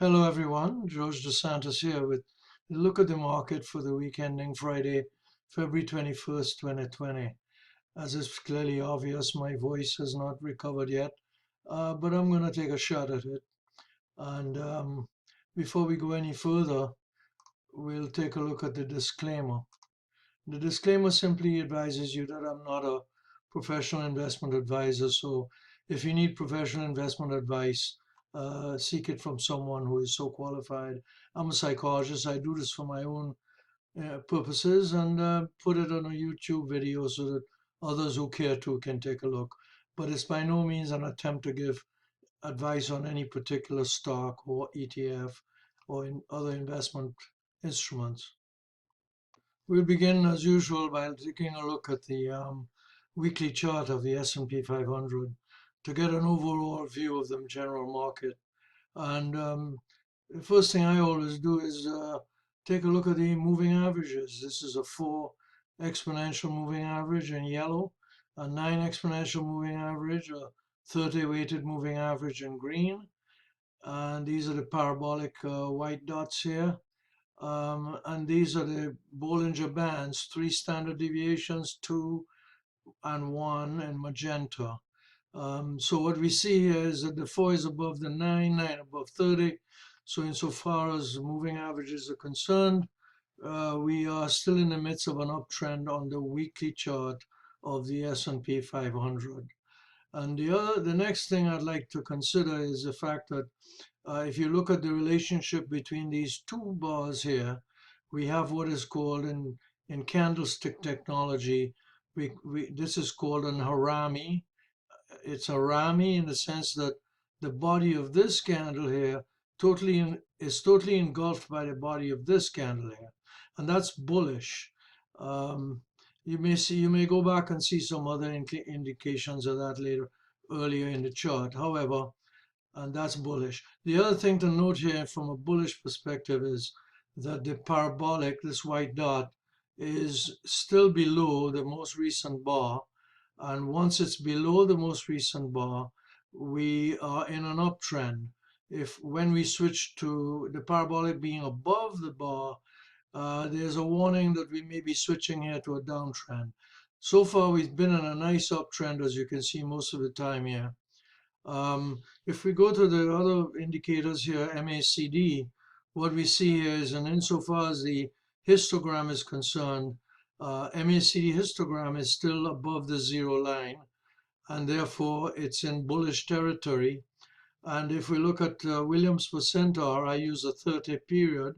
Hello everyone, George DeSantis here with a look at the market for the week ending Friday, February 21st, 2020. As is clearly obvious, my voice has not recovered yet, but I'm going to take a shot at it. And before we go any further, we'll take a look at the disclaimer. The disclaimer simply advises you that I'm not a professional investment advisor, so if you need professional investment advice, seek it from someone who is so qualified. I'm a psychologist. I do this for my own purposes and put it on a YouTube video so that others who care to can take a look. But it's by no means an attempt to give advice on any particular stock or ETF or in other investment instruments. We'll begin as usual by taking a look at the weekly chart of the S&P 500 to get an overall view of the general market. And the first thing I always do is take a look at the moving averages. This is a 4 exponential moving average in yellow, a 9 exponential moving average, a 30 weighted moving average in green. And these are the parabolic white dots here. And these are the Bollinger Bands, 3 standard deviations, 2 and 1 in magenta. So what we see here is that the 4 is above the 9, 9 above 30. So insofar as moving averages are concerned, we are still in the midst of an uptrend on the weekly chart of the S&P 500. And the next thing I'd like to consider is the fact that if you look at the relationship between these two bars here, we have what is called in candlestick technology, this is called an harami. It's a rami in the sense that the body of this candle here is totally engulfed by the body of this candle here, and that's bullish. Um, you may go back and see some other indications of that later earlier in the chart. However, and that's bullish. The other thing to note here from a bullish perspective is that the parabolic, this white dot, is still below the most recent bar. And once it's below the most recent bar, we are in an uptrend. If when we switch to the parabolic being above the bar, there's a warning that we may be switching here to a downtrend. So far, we've been in a nice uptrend, as you can see most of the time here. If we go to the other indicators here, MACD, what we see here is, and insofar as the histogram is concerned, MACD histogram is still above the zero line, and therefore it's in bullish territory. And if we look at Williams percentile, I use a 30 period,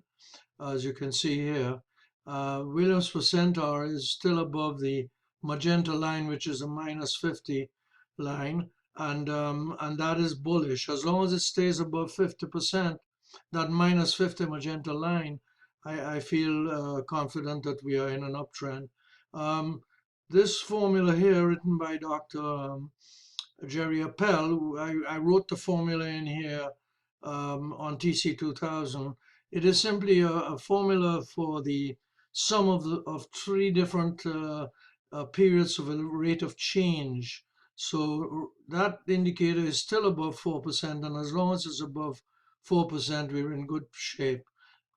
as you can see here. Williams percentile is still above the magenta line, which is a minus 50 line, and that is bullish. As long as it stays above 50%, that minus 50 magenta line, I feel confident that we are in an uptrend. Um, this formula here, written by Dr. Jerry Appel, I wrote the formula in here on TC 2000. It is simply a formula for the sum of three different periods of a rate of change. So that indicator is still above 4%, and as long as it's above 4%, we're in good shape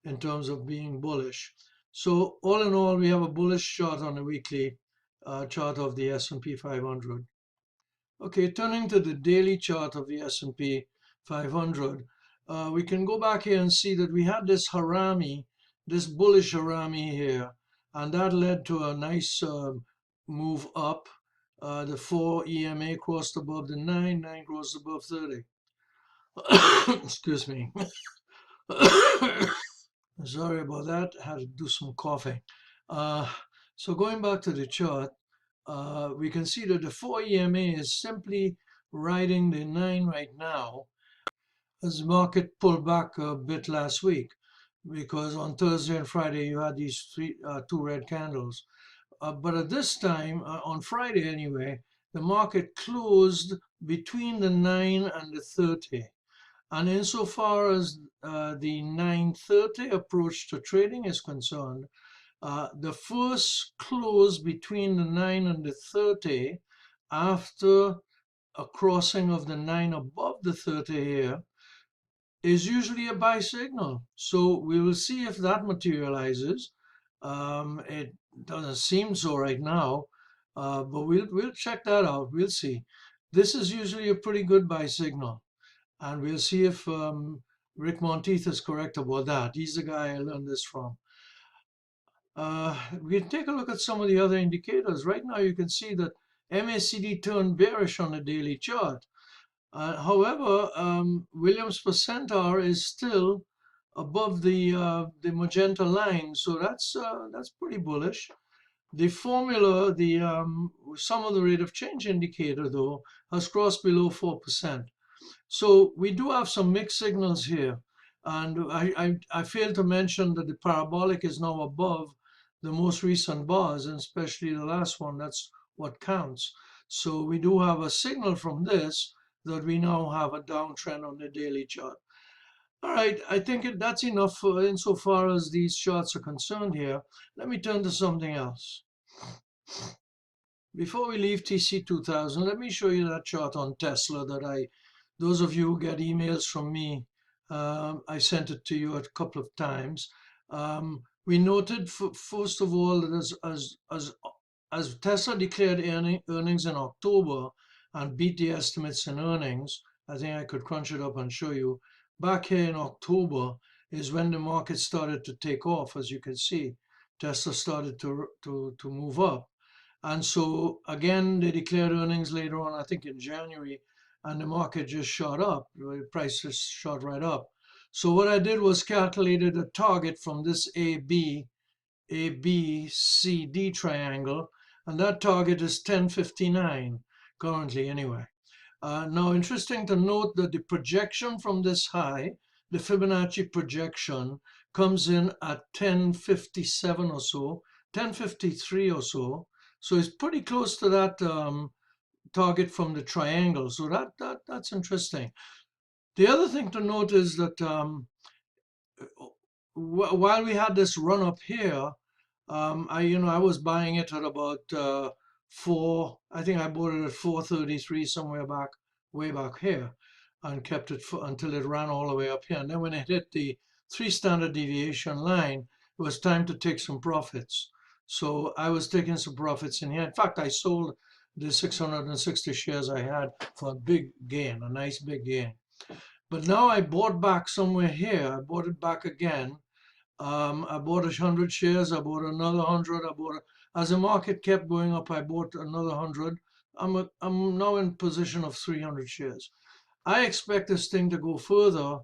in terms of being bullish. So all in all, we have a bullish chart on the weekly chart of the S&P 500. Okay, turning to the daily chart of the S&P 500, we can go back here and see that we had this harami, this bullish harami here, and that led to a nice move up. The 4 EMA crossed above the 9, 9 crossed above 30. Excuse me. Sorry about that. I had to do some coughing. So going back to the chart, we can see that the 4 EMA is simply riding the 9 right now as the market pulled back a bit last week because on Thursday and Friday you had these two red candles. But at this time, on Friday anyway, the market closed between the 9 and the 30. And insofar as the 9:30 approach to trading is concerned, the first close between the 9 and the 30 after a crossing of the 9 above the 30 here is usually a buy signal. So we will see if that materializes. It doesn't seem so right now, but we'll check that out. We'll see. This is usually a pretty good buy signal, and we'll see if Rick Monteith is correct about that. He's the guy I learned this from. We can take a look at some of the other indicators. Right now, you can see that MACD turned bearish on the daily chart. However, Williams percentile is still above the magenta line, so that's pretty bullish. The formula, the sum of the rate of change indicator, though, has crossed below 4%. So we do have some mixed signals here. And I failed to mention that the parabolic is now above the most recent bars, and especially the last one. That's what counts. So we do have a signal from this that we now have a downtrend on the daily chart. All right, I think that's enough for insofar as these charts are concerned here. Let me turn to something else. Before we leave TC2000, let me show you that chart on Tesla that those of you who get emails from me, I sent it to you a couple of times. We noted, first of all, that as Tesla declared earnings in October and beat the estimates in earnings, I think I could crunch it up and show you. Back here in October is when the market started to take off, as you can see. Tesla started to move up. And so again, they declared earnings later on, I think in January, and the market just shot up. The price just shot right up. So what I did was calculated a target from this ABCD triangle, and that target is 1059 currently anyway. Now, interesting to note that the projection from this high, the Fibonacci projection, comes in at 1057 or so, 1053 or so. So it's pretty close to that target from the triangle. So that's interesting. The other thing to note is that while we had this run up here, I was buying it at about I think I bought it at 433 somewhere way back here, and kept it until it ran all the way up here. And then when it hit the 3 standard deviation line, it was time to take some profits. So I was taking some profits in here. In fact, I sold the 660 shares I had for a big gain, a nice big gain. But now I bought back somewhere here. I bought it back again. I bought 100 shares. I bought another 100. As the market kept going up, I bought another 100. I'm now in position of 300 shares. I expect this thing to go further,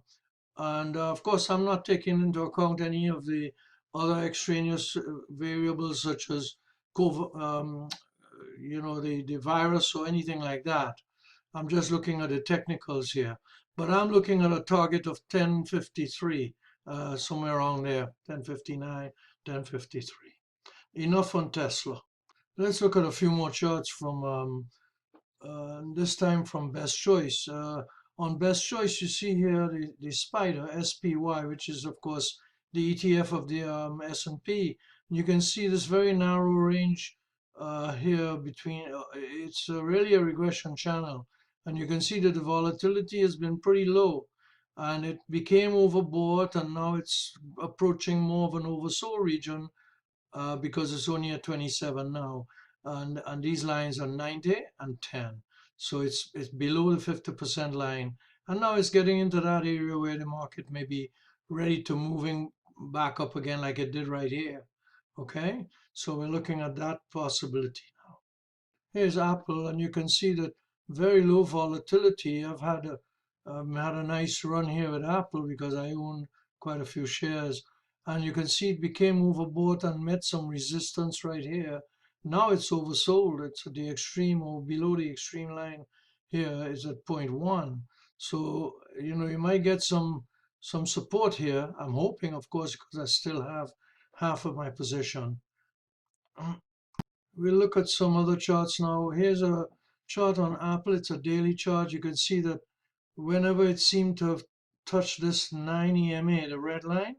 and of course, I'm not taking into account any of the other extraneous variables such as the virus or anything like that. I'm just looking at the technicals here. But I'm looking at a target of 1053, somewhere around there, 1059, 1053. Enough on Tesla. Let's look at a few more charts from this time from Best Choice. On Best Choice, you see here the spider, SPY, which is, of course, the ETF of the S&P. You can see this very narrow range here between, it's really a regression channel. And you can see that the volatility has been pretty low. And it became overbought, and now it's approaching more of an oversold region because it's only at 27 now. And these lines are 90 and 10. So it's below the 50% line. And now it's getting into that area where the market may be ready to moving back up again like it did right here. Okay, so we're looking at that possibility now. Here's Apple, and you can see that very low volatility. I've had a nice run here with Apple because I own quite a few shares, and you can see it became overbought and met some resistance right here. Now it's oversold. It's at the extreme or below the extreme line. Here is at 0.1. So you might get some support here. I'm hoping, of course, because I still have half of my position. We'll look at some other charts now. Here's a chart on Apple. It's a daily chart. You can see that whenever it seemed to have touched this 9 EMA, the red line,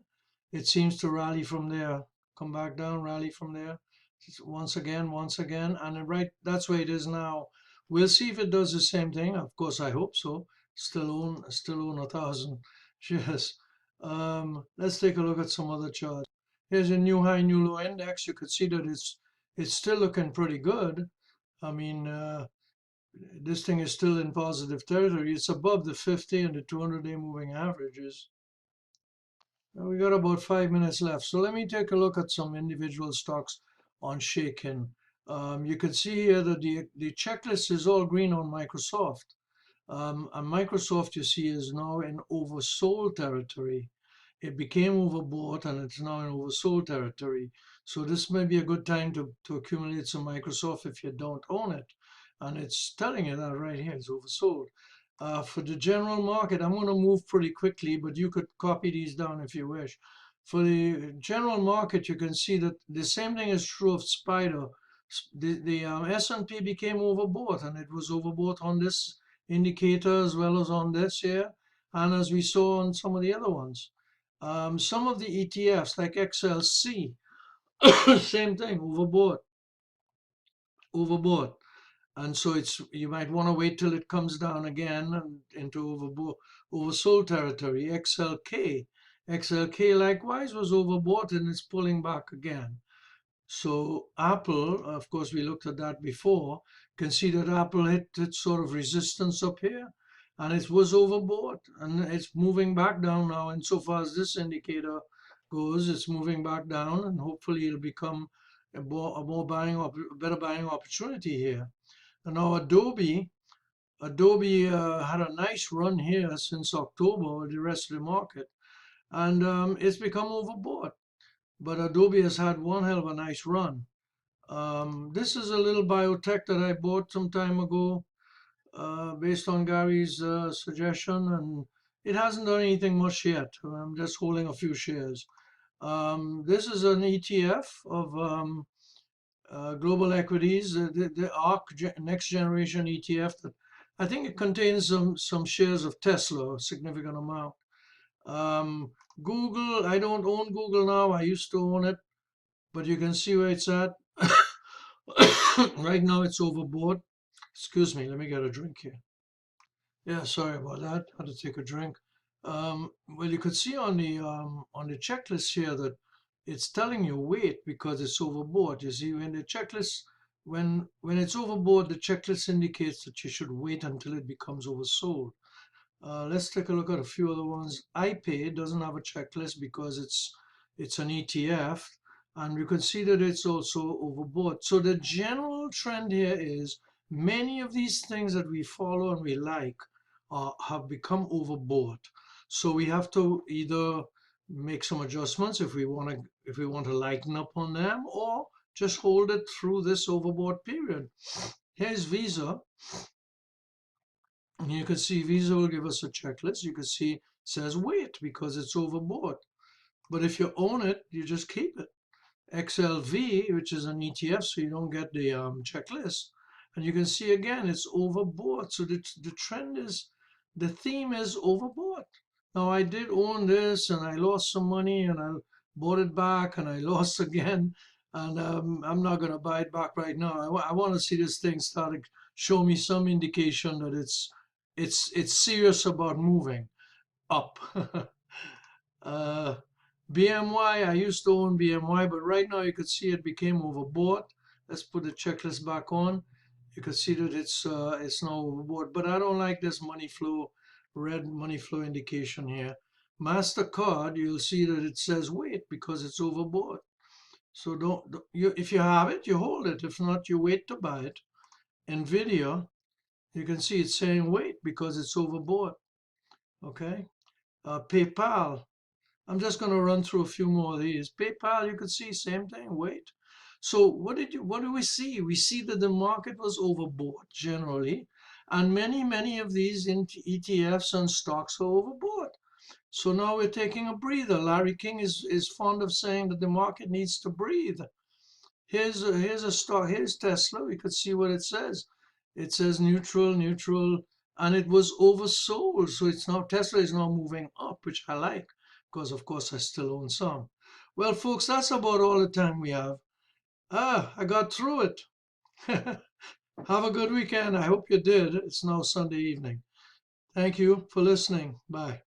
it seems to rally from there, come back down, rally from there, once again, and that's where it is now. We'll see if it does the same thing. Of course, I hope so. Still own 1,000 Yes. Let's take a look at some other charts. Here's a new high, new low index. You could see that it's still looking pretty good. I mean, this thing is still in positive territory. It's above the 50 and the 200-day moving averages. Now we got about 5 minutes left. So let me take a look at some individual stocks on Shaken. You can see here that the checklist is all green on Microsoft. And Microsoft, you see, is now in oversold territory. It became overbought and it's now in oversold territory. So this may be a good time to accumulate some Microsoft if you don't own it. And it's telling you that right here, it's oversold. For the general market, I'm going to move pretty quickly, but you could copy these down if you wish. For the general market, you can see that the same thing is true of Spider. The S&P became overbought, and it was overbought on this indicator as well as on this here, and as we saw on some of the other ones. Some of the ETFs like XLC, same thing, overbought. And so you might want to wait till it comes down again and into oversold territory. XLK likewise was overbought and it's pulling back again. So Apple, of course, we looked at that before. Can see that Apple hit its sort of resistance up here, and it was overbought, and it's moving back down now. And so far as this indicator goes, it's moving back down, and hopefully it'll become a better buying opportunity here. And now Adobe had a nice run here since October with the rest of the market, and it's become overbought. But Adobe has had one hell of a nice run. This is a little biotech that I bought some time ago based on Gary's suggestion, and it hasn't done anything much yet. I'm just holding a few shares. This is an ETF of global equities, the ARC Next Generation ETF. That I think it contains some shares of Tesla, a significant amount. Google, I don't own Google now. I used to own it, but you can see where it's at. Right now it's overbought. Excuse me, let me get a drink here. Yeah, sorry about that. Had to take a drink. Well, you could see on the checklist here that it's telling you wait because it's overbought. You see, when the checklist when it's overbought, the checklist indicates that you should wait until it becomes oversold. Let's take a look at a few other ones. iPay doesn't have a checklist because it's an ETF, and you can see that it's also overbought. So the general trend here is many of these things that we follow and we like have become overbought. So we have to either make some adjustments if we want to lighten up on them, or just hold it through this overbought period. Here's Visa. And you can see Visa will give us a checklist. You can see it says wait because it's overbought. But if you own it, you just keep it. XLV, which is an ETF, so you don't get the checklist. And you can see again, it's overbought. So the trend is, the theme is overbought. Now I did own this and I lost some money and I bought it back and I lost again. And I'm not going to buy it back right now. I want to see this thing start to show me some indication that it's serious about moving up. BMY, I used to own BMY, but right now you could see it became overbought. Let's put the checklist back on. You can see that it's now overbought, but I don't like this money flow, red money flow indication here. MasterCard, you'll see that it says wait because it's overbought. So if you have it, you hold it. If not, you wait to buy it. Nvidia, you can see it's saying wait because it's overbought. Okay. PayPal, I'm just going to run through a few more of these. PayPal, you could see same thing, wait. So what do we see? We see that the market was overbought generally, and many of these ETFs and stocks are overbought. So now we're taking a breather. Larry King is fond of saying that the market needs to breathe. Here's a stock. Here's Tesla. We could see what it says. It says neutral, and it was oversold. So it's now Tesla is now moving up, which I like because of course I still own some. Well, folks, that's about all the time we have. I got through it. Have a good weekend. I hope you did. It's now Sunday evening. Thank you for listening. Bye.